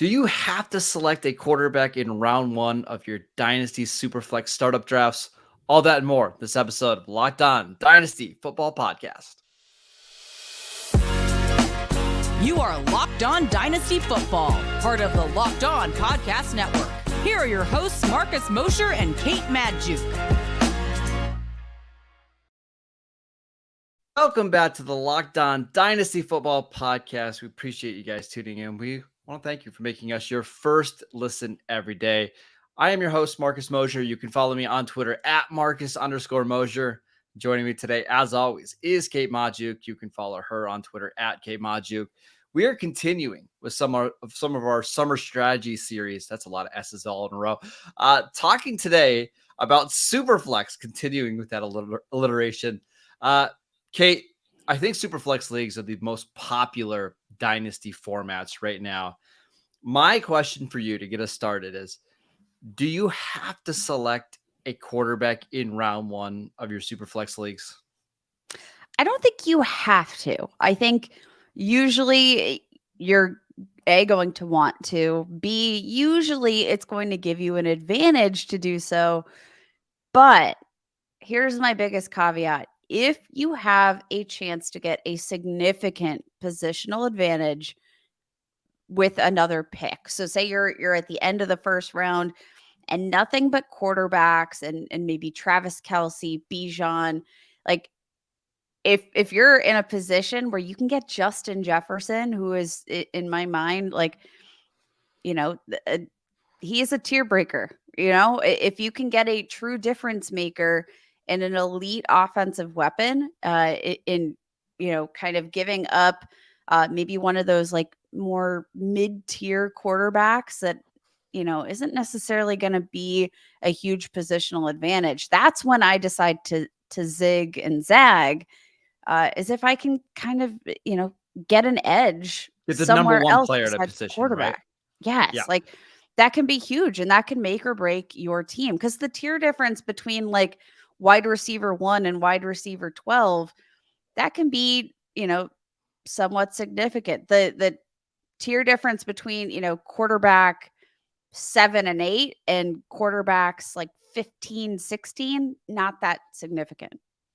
Do you have to select a quarterback in round one of your Dynasty Superflex startup drafts? All that and more this episode of Locked On Dynasty Football Podcast. You are Locked On Dynasty Football, part of the Locked On Podcast Network. Here are your hosts, Marcus Mosher and Kate Madjuk. Welcome back to the Locked On Dynasty Football Podcast. We appreciate you guys tuning in. We want to thank you for making us your first listen every day. I am your host, Marcus Mosher. You can follow me on Twitter at Marcus_Mosher. Joining me today, as always, is Kate Madjuk. You can follow her on Twitter at Kate Madjuk. We are continuing with some of our summer strategy series. That's a lot of S's all in a row. Talking today about Superflex, continuing with that alliteration. Kate, I think Superflex leagues are the most popular dynasty formats right now. My question for you to get us started is, do you have to select a quarterback in round one of your Superflex leagues? I don't think you have to. I think usually you're going to want to. B, usually it's going to give you an advantage to do so. But here's my biggest caveat. If you have a chance to get a significant positional advantage with another pick, so say you're at the end of the first round and nothing but quarterbacks and maybe Travis Kelce, Bijan, like if you're in a position where you can get Justin Jefferson, who is in my mind, like, he is a tier breaker. If you can get a true difference maker and an elite offensive weapon in kind of giving up maybe one of those like more mid-tier quarterbacks that, isn't necessarily going to be a huge positional advantage. That's when I decide to zig and zag, is if I can kind of, get an edge It's the somewhere number one else player at a besides position, quarterback. right? Yes. Yeah. Like that can be huge and that can make or break your team, because the tier difference between like wide receiver 1 and wide receiver 12, that can be, somewhat significant. The tier difference between, quarterback 7 and 8 and quarterbacks like 15, 16, not that significant.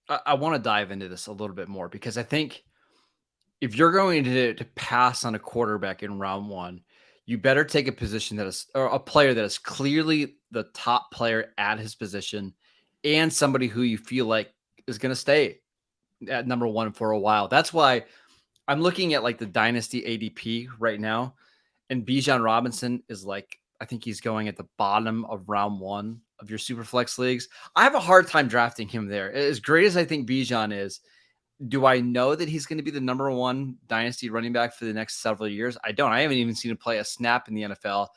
I want to dive into this a little bit more because I think if you're going to pass on a quarterback in round one, you better take a position that is, or a player that is clearly the top player at his position and somebody who you feel like is going to stay at number one for a while. That's why I'm looking at like the Dynasty ADP right now, and Bijan Robinson is like, I think he's going at the bottom of round one of your Superflex leagues. I have a hard time drafting him there. As great as I think Bijan is, do I know that he's going to be the number one dynasty running back for the next several years? I don't. I haven't even seen him play a snap in the NFL.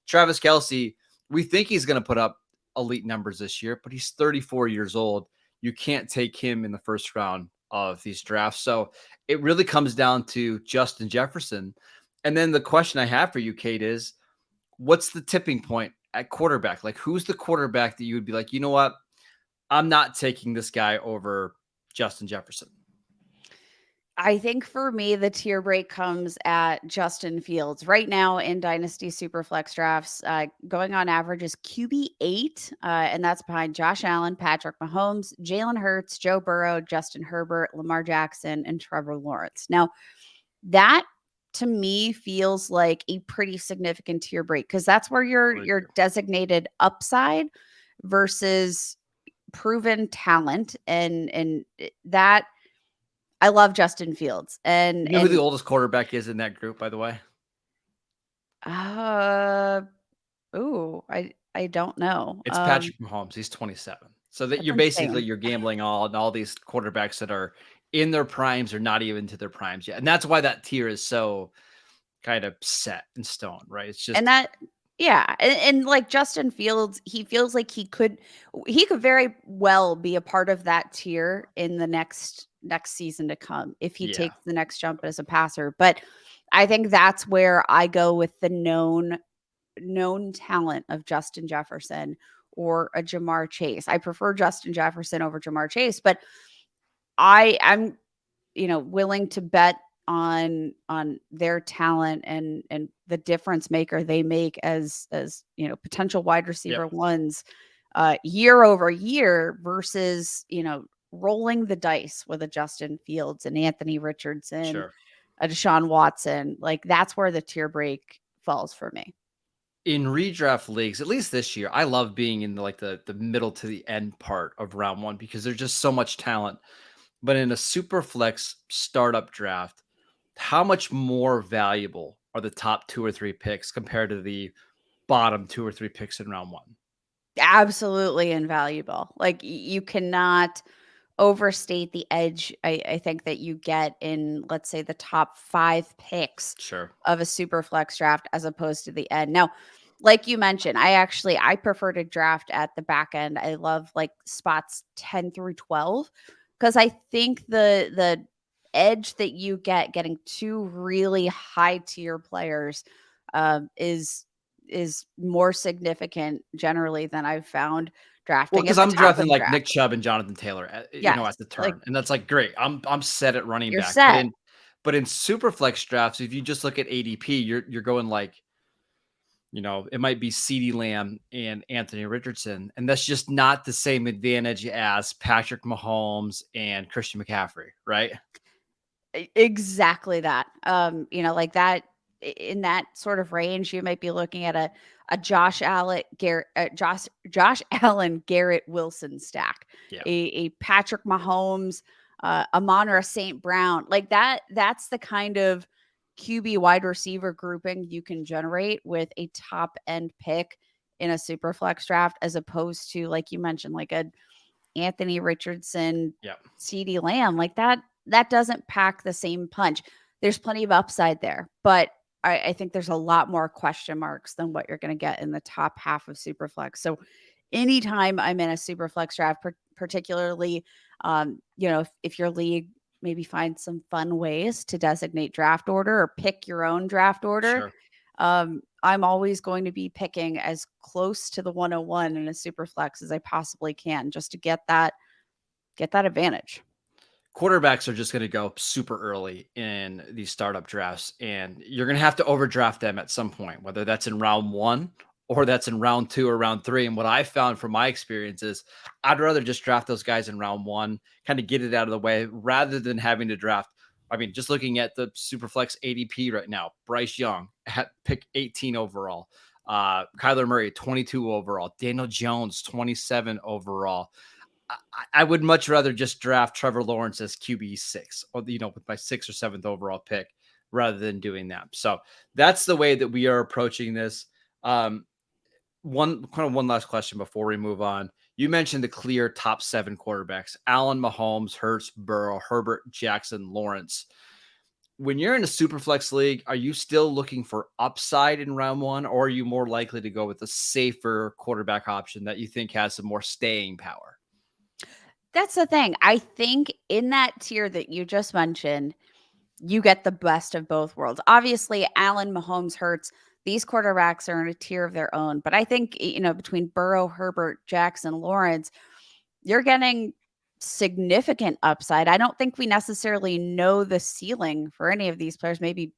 Travis Kelce, we think he's going to put up elite numbers this year, but he's 34 years old. You can't take him in the first round of these drafts. So it really comes down to Justin Jefferson. And then the question I have for you, Kate, is what's the tipping point at quarterback? Like, who's the quarterback that you would be like, you know what? I'm not taking this guy over Justin Jefferson. I think for me, the tier break comes at Justin Fields. Right now in Dynasty Superflex drafts, going on average is QB 8, and that's behind Josh Allen, Patrick Mahomes, Jalen Hurts, Joe Burrow, Justin Herbert, Lamar Jackson, and Trevor Lawrence. Now, that to me feels like a pretty significant tier break, because that's where your designated upside versus proven talent, and that. I love Justin Fields. And you know who the oldest quarterback is in that group, by the way? I don't know. It's Patrick Mahomes. He's 27. So that you're gambling on all these quarterbacks that are in their primes or not even to their primes yet. And that's why that tier is so kind of set in stone, right? It's just, and that, yeah. And like Justin Fields, he feels like he could very well be a part of that tier in the next season to come if he takes the next jump as a passer. But I think that's where I go with the known talent of Justin Jefferson or a Jamar Chase. I prefer Justin Jefferson over Jamar Chase, but I'm willing to bet on their talent and the difference maker they make as potential wide receiver Yep. ones year over year versus rolling the dice with a Justin Fields and Anthony Richardson, Sure. a Deshaun Watson. Like that's where the tier break falls for me. In redraft leagues, at least this year, I love being in the middle to the end part of round one because there's just so much talent. But in a super flex startup draft, how much more valuable are the top 2 or 3 picks compared to the bottom 2 or 3 picks in round one? Absolutely invaluable. Like you cannot overstate the edge I think that you get in, let's say, the top 5 picks Sure. of a super flex draft as opposed to the end. Now, like you mentioned, I prefer to draft at the back end. I love like spots 10 through 12 because I think the edge that you get getting two really high tier players is more significant generally than I've found Well, drafting because at the I'm top drafting of the like draft. Nick Chubb and Jonathan Taylor, Yes, at the like turn, and that's like great. I'm set at running you're back, set. but in super flex drafts, if you just look at ADP, you're going like, it might be CeeDee Lamb and Anthony Richardson, and that's just not the same advantage as Patrick Mahomes and Christian McCaffrey, right? Exactly that. Like that in that sort of range, you might be looking at a Josh Allen Garrett Wilson stack, Yeah, a Patrick Mahomes, Amon-Ra St. Brown, like that. That's the kind of QB wide receiver grouping you can generate with a top end pick in a super flex draft, as opposed to, like you mentioned, like a Anthony Richardson, yeah. CeeDee Lamb, like that doesn't pack the same punch. There's plenty of upside there, but I think there's a lot more question marks than what you're going to get in the top half of Superflex. So anytime I'm in a Superflex draft, particularly, if your league maybe find some fun ways to designate draft order or pick your own draft order, Sure. I'm always going to be picking as close to the 101 in a super flex as I possibly can just to get that advantage. Quarterbacks are just going to go super early in these startup drafts, and you're going to have to overdraft them at some point, whether that's in round one or that's in round two or round three. And what I found from my experience is I'd rather just draft those guys in round one, kind of get it out of the way rather than having to draft. I mean, just looking at the Superflex ADP right now, Bryce Young at pick 18 overall, Kyler Murray 22 overall, Daniel Jones 27 overall. I would much rather just draft Trevor Lawrence as QB6 or, with my 6th or 7th overall pick rather than doing that. So that's the way that we are approaching this. One last question before we move on. You mentioned the clear top 7 quarterbacks: Allen, Mahomes, Hurts, Burrow, Herbert, Jackson, Lawrence. When you're in a super flex league, are you still looking for upside in round one, or are you more likely to go with a safer quarterback option that you think has some more staying power? That's the thing. I think in that tier that you just mentioned, you get the best of both worlds. Obviously, Allen, Mahomes, Hurts, these quarterbacks are in a tier of their own. But I think, between Burrow, Herbert, Jackson, Lawrence, you're getting significant upside. I don't think we necessarily know the ceiling for any of these players, maybe,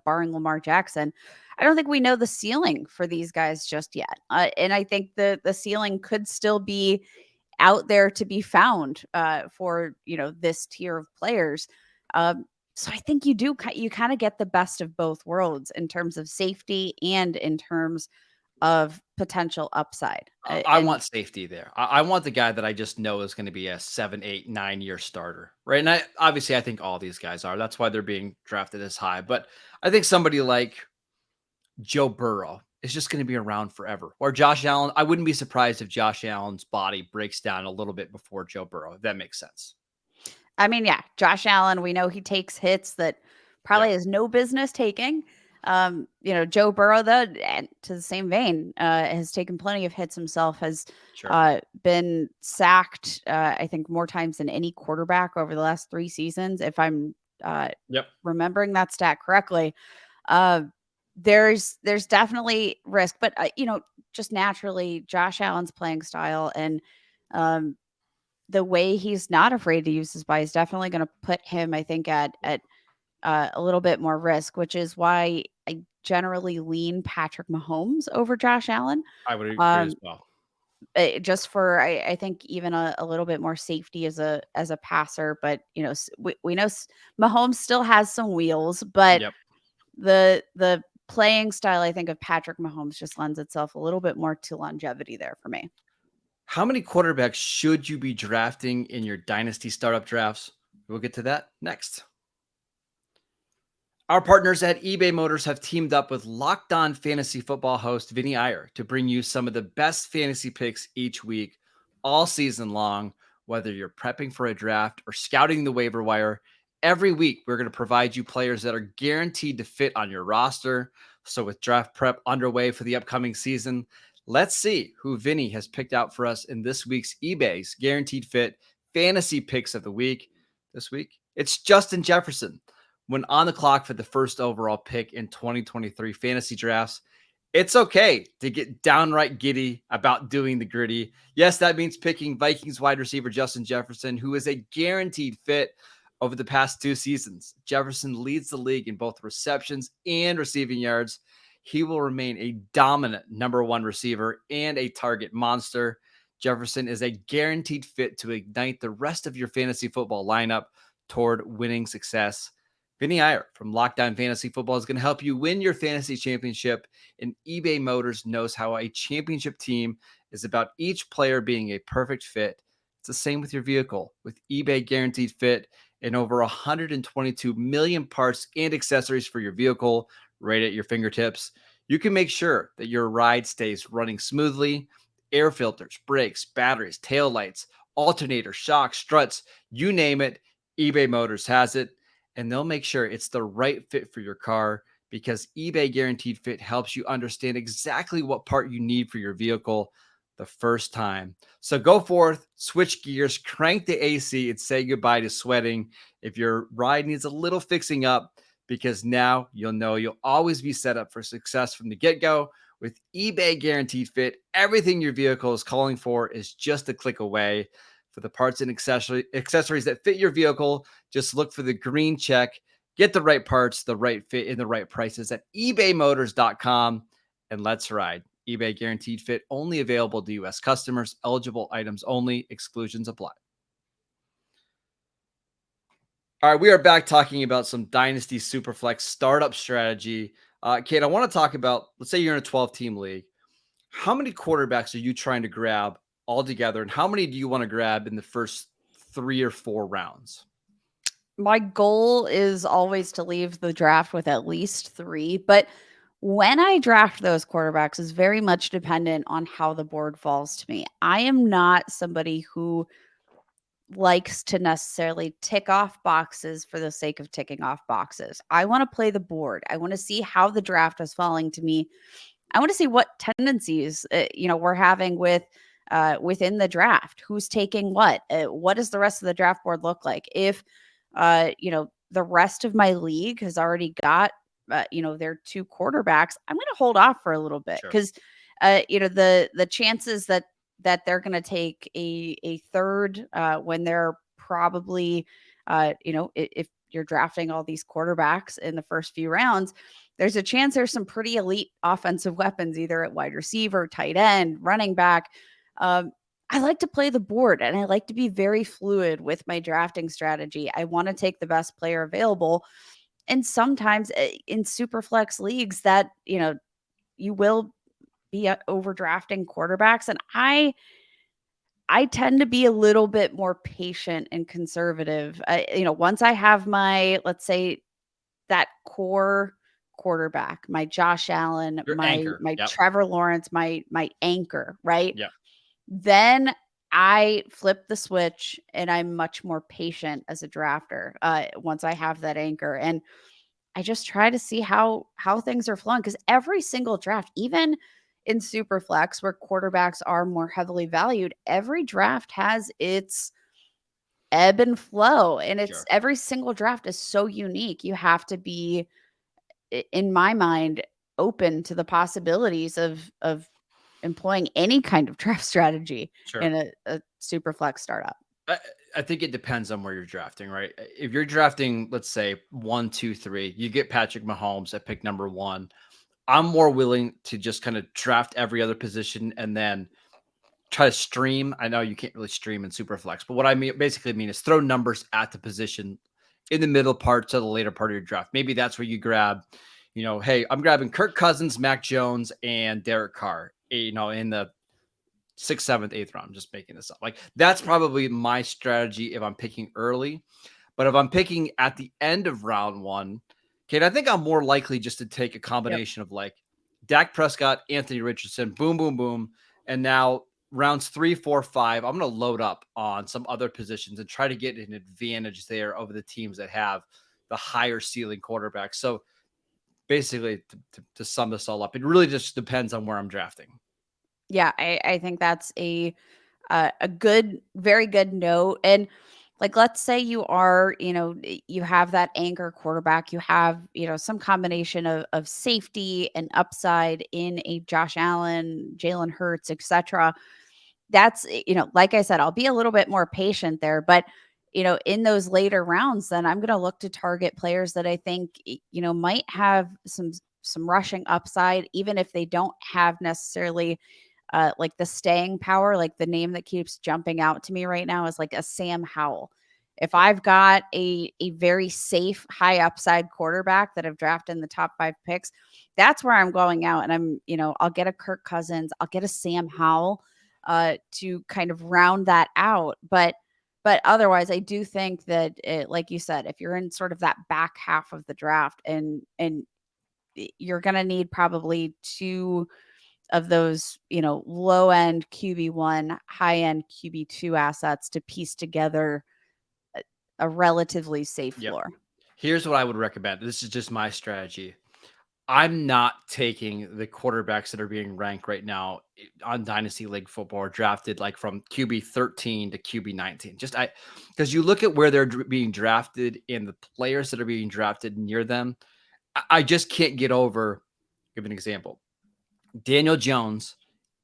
barring Lamar Jackson. I don't think we know the ceiling for these guys just yet. And I think the ceiling could still be out there to be found for this tier of players. So I think you kind of get the best of both worlds in terms of safety and in terms of potential upside. I And want safety there. I want the guy that I just know is going to be a 7, 8, 9 year starter, right? And I think all these guys are. That's why they're being drafted as high. But I think somebody like Joe Burrow is just going to be around forever. Or Josh Allen. I wouldn't be surprised if Josh Allen's body breaks down a little bit before Joe Burrow. If that makes sense. I mean, yeah, Josh Allen, we know he takes hits that Yeah, probably has no business taking. Joe Burrow, though, and to the same vein, has taken plenty of hits himself, has sure. been sacked, I think, more times than any quarterback over the last 3 seasons, if I'm Yep. remembering that stat correctly. Uh, there's definitely risk, but just naturally, Josh Allen's playing style and um, the way he's not afraid to use his body is definitely going to put him, I think, at a little bit more risk, which is why I generally lean Patrick Mahomes over Josh Allen. I would agree as Um, well. just for I think even a little bit more safety as a passer, but we know Mahomes still has some wheels, but Yep. the playing style I think of Patrick Mahomes just lends itself a little bit more to longevity there for me. How many quarterbacks should you be drafting in your dynasty startup drafts? We'll get to that next. Our partners at eBay Motors have teamed up with Locked On Fantasy Football host Vinny Iyer to bring you some of the best fantasy picks each week, all season long. Whether you're prepping for a draft or scouting the waiver wire, every week we're going to provide you players that are guaranteed to fit on your roster. So, with draft prep underway for the upcoming season, let's see who Vinny has picked out for us in this week's eBay's Guaranteed Fit Fantasy Picks of the Week. This week, it's Justin Jefferson. When on the clock for the first overall pick in 2023 fantasy drafts, it's okay to get downright giddy about doing the gritty. Yes, that means picking Vikings wide receiver Justin Jefferson, who is a guaranteed fit over the past 2 seasons. Jefferson leads the league in both receptions and receiving yards. He will remain a dominant number 1 receiver and a target monster. Jefferson is a guaranteed fit to ignite the rest of your fantasy football lineup toward winning success. Vinny Iyer from Lockdown Fantasy Football is going to help you win your fantasy championship, and eBay Motors knows how a championship team is about each player being a perfect fit. It's the same with your vehicle. With eBay Guaranteed Fit and over 122 million parts and accessories for your vehicle right at your fingertips, you can make sure that your ride stays running smoothly. Air filters, brakes, batteries, tail lights, alternators, shocks, struts, you name it, eBay Motors has it. And they'll make sure it's the right fit for your car, because eBay Guaranteed Fit helps you understand exactly what part you need for your vehicle the first time. So go forth, switch gears, crank the AC, and say goodbye to sweating if your ride needs a little fixing up, because now you'll know you'll always be set up for success from the get-go. With eBay Guaranteed Fit, everything your vehicle is calling for is just a click away. For the parts and accessories that fit your vehicle, just look for the green check. Get the right parts, the right fit, and the right prices at ebaymotors.com. And let's ride. eBay Guaranteed Fit only available to U.S. customers. Eligible items only. Exclusions apply. All right, we are back talking about some Dynasty Superflex startup strategy. Kate, I want to talk about, let's say you're in a 12-team league. How many quarterbacks are you trying to grab all together, and how many do you want to grab in the first 3 or 4 rounds? My goal is always to leave the draft with at least 3, but when I draft those quarterbacks is very much dependent on how the board falls to me. I am not somebody who likes to necessarily tick off boxes for the sake of ticking off boxes. I want to play the board. I want to see how the draft is falling to me. I want to see what tendencies we're having with within the draft. Who's taking what? What does the rest of the draft board look like? If the rest of my league has already got their 2 quarterbacks, I'm going to hold off for a little bit, Sure. because the chances that they're going to take a third when they're probably if you're drafting all these quarterbacks in the first few rounds, there's a chance there's some pretty elite offensive weapons either at wide receiver, tight end, running back. I like to play the board, and I like to be very fluid with my drafting strategy. I want to take the best player available. And sometimes in super flex leagues that, you will be overdrafting quarterbacks. And I tend to be a little bit more patient and conservative. Once I have my, let's say, that core quarterback, my Josh Allen, Your anchor. my Yep. Trevor Lawrence, my anchor, right? Yep. Then I flip the switch and I'm much more patient as a drafter once I have that anchor. And I just try to see how things are flowing, because every single draft, even in Superflex where quarterbacks are more heavily valued, every draft has its ebb and flow, and it's Sure. every single draft is so unique. You have to be, in my mind, open to the possibilities of employing any kind of draft strategy Sure. in a super flex startup. I, I think it depends on where you're drafting, right? If you're drafting, let's say 1, 2, 3, you get Patrick Mahomes at pick number 1. I'm more willing to just kind of draft every other position and then try to stream. I know you can't really stream in Superflex, but what I basically mean is throw numbers at the position in the middle part to the later part of your draft. Maybe that's where you grab, hey, I'm grabbing Kirk Cousins, Mac Jones, and Derek Carr, in the 6th, 7th, 8th round. I'm just making this up. Like that's probably my strategy if I'm picking early. But if I'm picking at the end of round 1, Kate, I think I'm more likely just to take a Yep. combination of like Dak Prescott, Anthony Richardson, boom, boom, boom. And now rounds 3, 4, 5, I'm going to load up on some other positions and try to get an advantage there over the teams that have the higher ceiling quarterbacks. So basically, to sum this all up, it really just depends on where I'm drafting. Yeah, I think that's a good, very good note. And like, let's say you are, you have that anchor quarterback, you have, some combination of safety and upside in a Josh Allen, Jalen Hurts, etc. That's, like I said, I'll be a little bit more patient there, but in those later rounds, then I'm going to look to target players that I think, might have some rushing upside, even if they don't have necessarily like the staying power. Like the name that keeps jumping out to me right now is like a Sam Howell. If Yep. I've got a very safe, high upside quarterback that I've drafted in the top 5 picks, that's where I'm going out. And I'll get a Kirk Cousins, I'll get a Sam Howell to kind of round that out. But otherwise, I do think that, like you said, if you're in sort of that back half of the draft, and you're going to need probably two of those, low end QB1, high end QB2 assets to piece together a relatively safe Yep. floor. Here's what I would recommend. This is just my strategy. I'm not taking the quarterbacks that are being ranked right now on Dynasty League football or drafted like from QB 13 to QB 19. Because you look at where they're being drafted and the players that are being drafted near them, I just can't get over. Give an example. Daniel Jones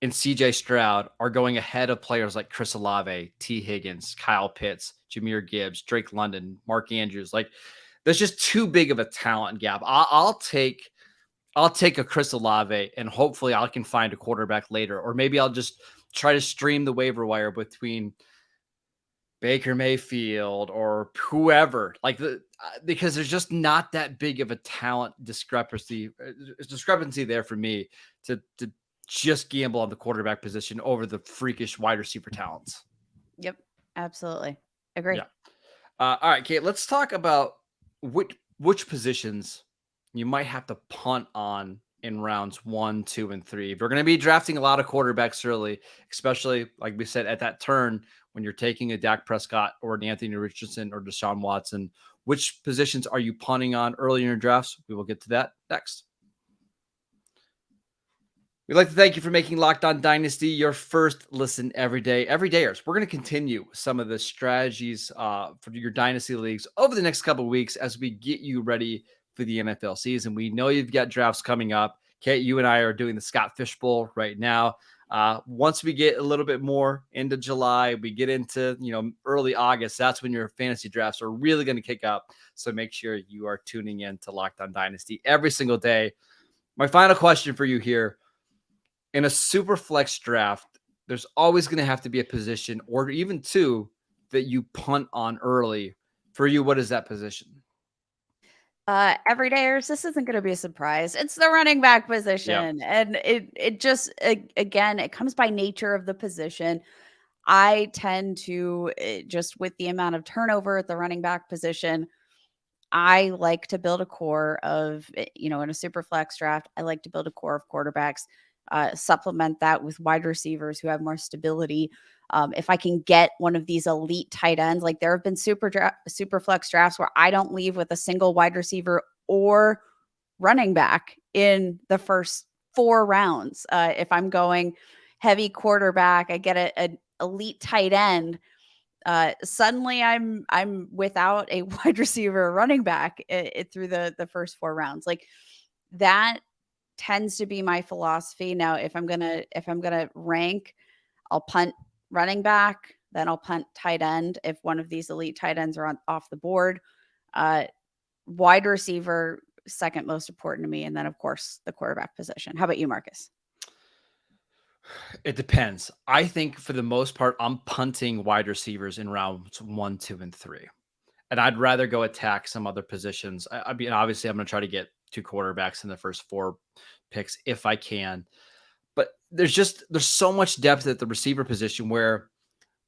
and CJ Stroud are going ahead of players like Chris Olave, T. Higgins, Kyle Pitts, Jahmyr Gibbs, Drake London, Mark Andrews. Like, there's just too big of a talent gap. I'll take a Chris Olave and hopefully I can find a quarterback later, or maybe I'll just try to stream the waiver wire between Baker Mayfield or whoever, because there's just not that big of a talent discrepancy there for me to just gamble on the quarterback position over the freakish wide receiver talents. Yep, absolutely. Agree. Yeah. All right, Kate, let's talk about which positions you might have to punt on in rounds 1, 2, and 3. If you're going to be drafting a lot of quarterbacks early, especially like we said at that turn when you're taking a Dak Prescott or an Anthony Richardson or Deshaun Watson, which positions are you punting on early in your drafts? We will get to that next. We'd like to thank you for making Locked On Dynasty your first listen every day. Everydayers, we're going to continue some of the strategies for your Dynasty leagues over the next couple of weeks as we get you ready for the NFL season. We know you've got drafts coming up. Kate, you and I are doing the Scott Fish Bowl right now. Once we get a little bit more into July, we get into early August. That's when your fantasy drafts are really going to kick up. So make sure you are tuning in to Locked On Dynasty every single day. My final question for you here. In a super flex draft, there's always going to have to be a position or even two that you punt on early. For you, what is that position? Everydayers, this isn't going to be a surprise. It's the running back position. And it just, again, it comes by nature of the position. I tend to, just with the amount of turnover at the running back position, I like to build a core of, in a super flex draft, I like to build a core of quarterbacks, supplement that with wide receivers who have more stability. If I can get one of these elite tight ends, like there have been super flex drafts where I don't leave with a single wide receiver or running back in the first 4 rounds. If I'm going heavy quarterback, I get an elite tight end. Suddenly I'm without a wide receiver or running back through the first 4 rounds. Like that tends to be my philosophy. Now, if I'm gonna rank, I'll punt running back, Then I'll punt tight end if one of these elite tight ends are off the board. Wide receiver, second most important to me. And then, of course, the quarterback position. How about you, Marcus? It depends. I think for the most part, I'm punting wide receivers in rounds 1, 2, and 3. And I'd rather go attack some other positions. I mean, obviously, I'm going to try to get 2 quarterbacks in the first 4 picks if I can. But there's so much depth at the receiver position where,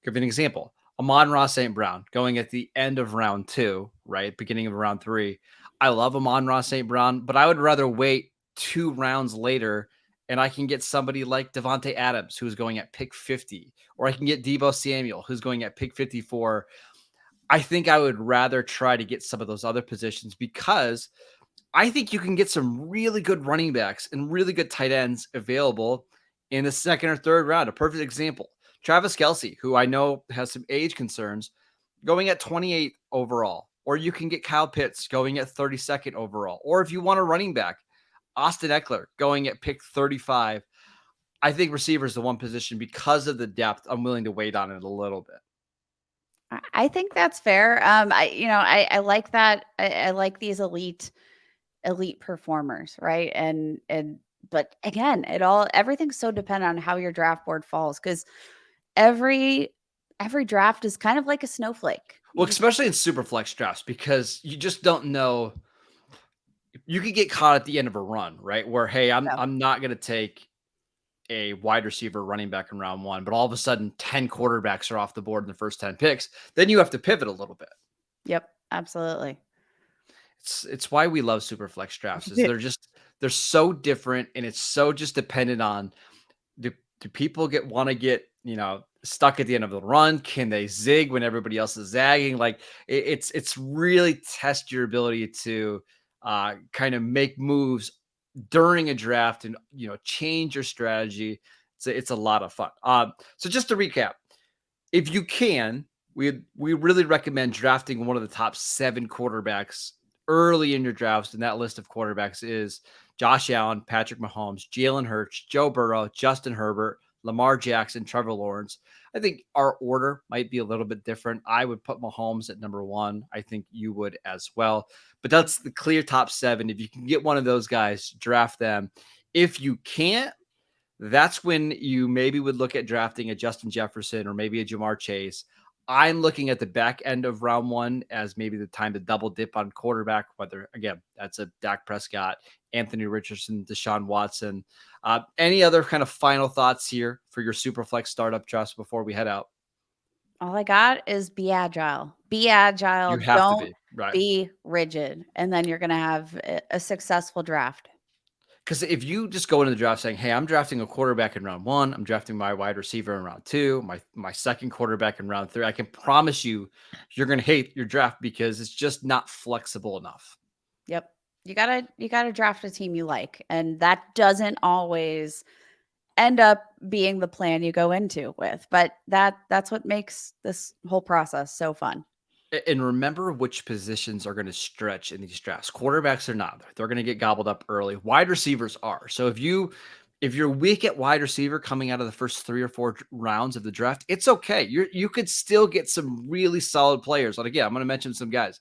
give an example, Amon-Ra St. Brown going at the end of round 2, right? Beginning of round 3. I love Amon-Ra St. Brown, but I would rather wait 2 rounds later and I can get somebody like Devontae Adams, who's going at pick 50, or I can get Deebo Samuel, who's going at pick 54. I think I would rather try to get some of those other positions because I think you can get some really good running backs and really good tight ends available in the second or third round. A perfect example, Travis Kelce, who I know has some age concerns, going at 28 overall. Or you can get Kyle Pitts going at 32nd overall. Or if you want a running back, Austin Eckler going at pick 35. I think receiver is the one position because of the depth. I'm willing to wait on it a little bit. I think that's fair. I like that. I like these elite performers, right? But again, everything's so dependent on how your draft board falls because every draft is kind of like a snowflake. Well, especially in Superflex drafts, because you just don't know. You could get caught at the end of a run, right? Where, hey, I'm not going to take a wide receiver running back in round 1, but all of a sudden 10 quarterbacks are off the board in the first 10 picks. Then you have to pivot a little bit. Yep, absolutely. It's why we love Superflex drafts. Is they're so different, and it's so just dependent on do people want to get stuck at the end of the run? Can they zig when everybody else is zagging? Like it's really test your ability to kind of make moves during a draft and change your strategy. It's a lot of fun. So just to recap, if you can, we really recommend drafting one of the top 7 quarterbacks early in your drafts. And that list of quarterbacks is Josh Allen, Patrick Mahomes, Jalen Hurts, Joe Burrow, Justin Herbert, Lamar Jackson, Trevor Lawrence. I think our order might be a little bit different. I would put Mahomes at number 1. I think you would as well. But that's the clear top 7. If you can get one of those guys, draft them. If you can't, that's when you maybe would look at drafting a Justin Jefferson or maybe a Jamar Chase. I'm looking at the back end of round 1 as maybe the time to double dip on quarterback, whether, again, that's a Dak Prescott, Anthony Richardson, Deshaun Watson. Any other kind of final thoughts here for your Superflex startup drafts before we head out? All I got is be agile. Be agile. You have Don't to be, right? Be rigid. And then you're going to have a successful draft. Because if you just go into the draft saying, hey, I'm drafting a quarterback in round 1, I'm drafting my wide receiver in round 2, my second quarterback in round 3, I can promise you're going to hate your draft because it's just not flexible enough. Yep. You gotta draft a team you like. And that doesn't always end up being the plan you go into with. But that's what makes this whole process so fun. And remember which positions are going to stretch in these drafts. Quarterbacks are not. They're going to get gobbled up early. Wide receivers are. So if you're weak at wide receiver coming out of the first 3 or 4 rounds of the draft, it's okay. You could still get some really solid players. And again, I'm going to mention some guys.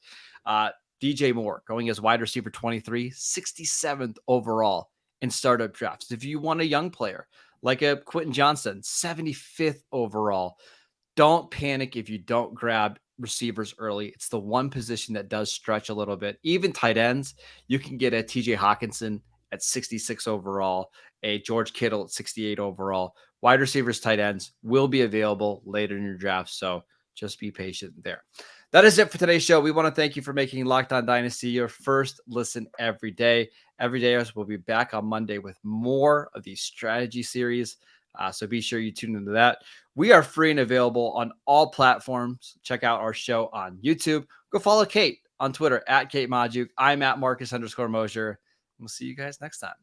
DJ Moore going as wide receiver 23, 67th overall in startup drafts. If you want a young player like a Quentin Johnson, 75th overall, don't panic if you don't grab receivers early. It's the one position that does stretch a little bit. Even tight ends, you can get a TJ Hawkinson at 66 overall, a George Kittle at 68 overall. Wide receivers, tight ends will be available later in your draft. So just be patient there. That is it for today's show. We want to thank you for making Locked On Dynasty your first listen every day. Every day, we'll be back on Monday with more of these strategy series. So be sure you tune into that. We are free and available on all platforms. Check out our show on YouTube. Go follow Kate on Twitter at Kate Majuk. I'm at Marcus_Mosher. We'll see you guys next time.